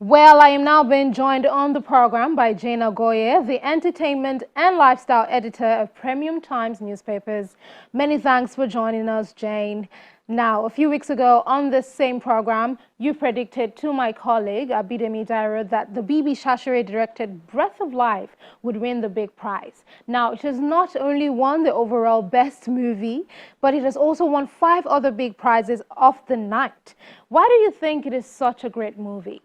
Well, I am now being joined on the program by Jayne Augoye, the entertainment and lifestyle editor of Premium Times newspapers. Many thanks for joining us, Jayne. Now, a few weeks ago on this same program, you predicted to my colleague, Abidemi Dairo, that the BB Shashere-directed Breath of Life would win the big prize. Now, it has not only won the overall best movie, but it has also won 5 other big prizes of the night. Why do you think it is such a great movie?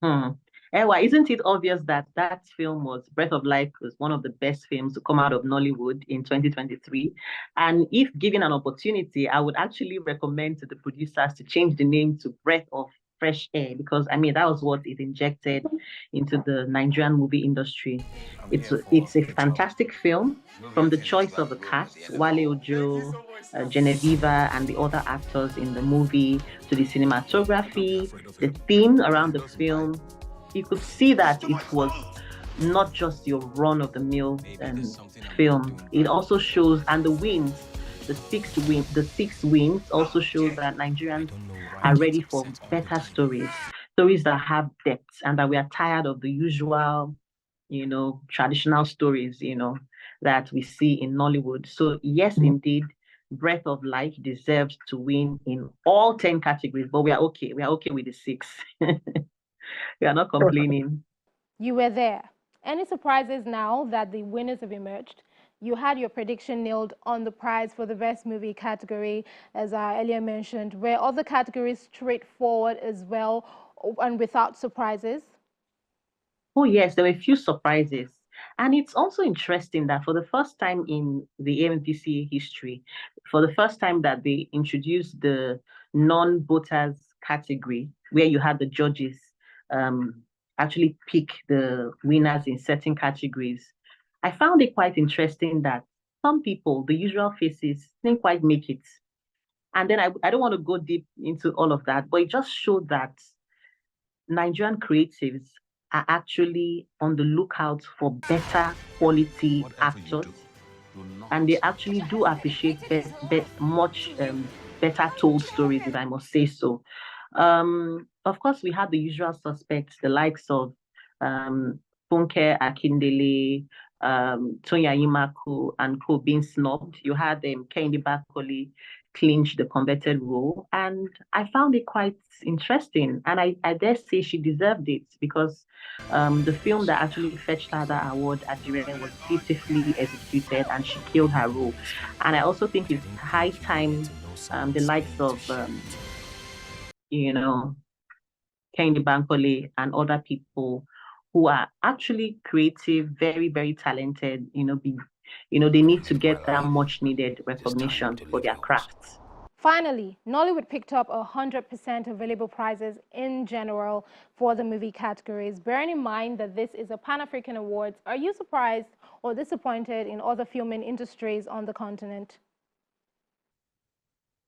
Ewa, isn't it obvious that that film Breath of Life was one of the best films to come out of Nollywood in 2023? And if given an opportunity, I would actually recommend to the producers to change the name to Breath of Fresh Air, because I mean that was what it injected into the Nigerian movie industry. It's a fantastic film from the choice of the cast, Wale Ojo, Genevieve, and the other actors in the movie, to the cinematography, the theme around the film. You could see that it was not just your run-of-the-mill film. It also shows, and the 6 wins also shows that Nigerians are ready for better stories that have depth, and that we are tired of the usual, traditional stories, that we see in Nollywood. So yes, indeed, Breath of Life deserves to win in all 10 categories, but we are okay. We are okay with the 6. We are not complaining. You were there. Any surprises now that the winners have emerged? You had your prediction nailed on the prize for the best movie category, as I earlier mentioned. Were other categories straightforward as well and without surprises? Oh, yes, there were a few surprises. And it's also interesting that for the first time in the AMVCA history, for the first time that they introduced the non-voters category, where you had the judges um, actually pick the winners in certain categories. I found it quite interesting that some people, the usual faces, didn't quite make it. And then I don't want to go deep into all of that, but it just showed that Nigerian creatives are actually on the lookout for better quality actors, and they actually do appreciate much better told stories, if I must say so. Of course, we had the usual suspects, the likes of Funke Akindele, Tonya Imaku, and co being snubbed. You had Kehinde Bakoli clinch the converted role, and I found it quite interesting. And I dare say she deserved it, because the film that actually fetched her that award at Jayne was beautifully executed, and she killed her role. And I also think it's high time the likes of Kehinde Bankole and other people who are actually creative, very, very talented, they need to get that much needed recognition for their crafts. Finally, Nollywood picked up 100% available prizes in general for the movie categories. Bearing in mind that this is a Pan-African Awards, are you surprised or disappointed in other filming industries on the continent?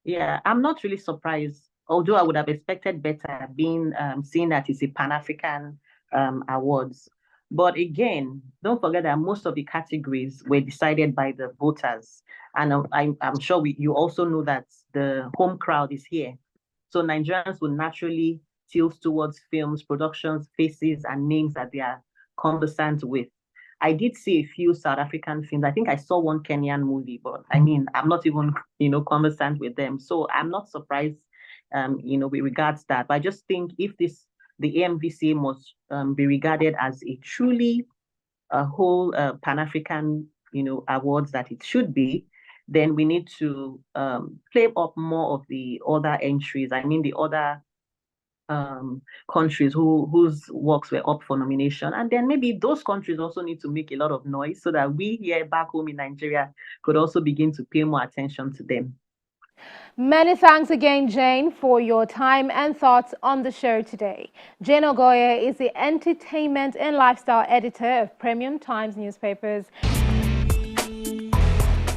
Yeah, I'm not really surprised, although I would have expected better, being seeing that it's a Pan-African awards. But again, don't forget that most of the categories were decided by the voters. And I'm sure you also know that the home crowd is here. So Nigerians will naturally tilt towards films, productions, faces, and names that they are conversant with. I did see a few South African films. I think I saw one Kenyan movie, but I mean, I'm not even, conversant with them. So I'm not surprised, with regards to that. But I just think if the AMVCA must be regarded as a truly a whole Pan-African, awards that it should be, then we need to play up more of the other entries. I mean, the other countries whose works were up for nomination. And then maybe those countries also need to make a lot of noise so that we here back home in Nigeria could also begin to pay more attention to them. Many thanks again, Jayne, for your time and thoughts on the show today. Jayne Augoye is the entertainment and lifestyle editor of Premium Times newspapers.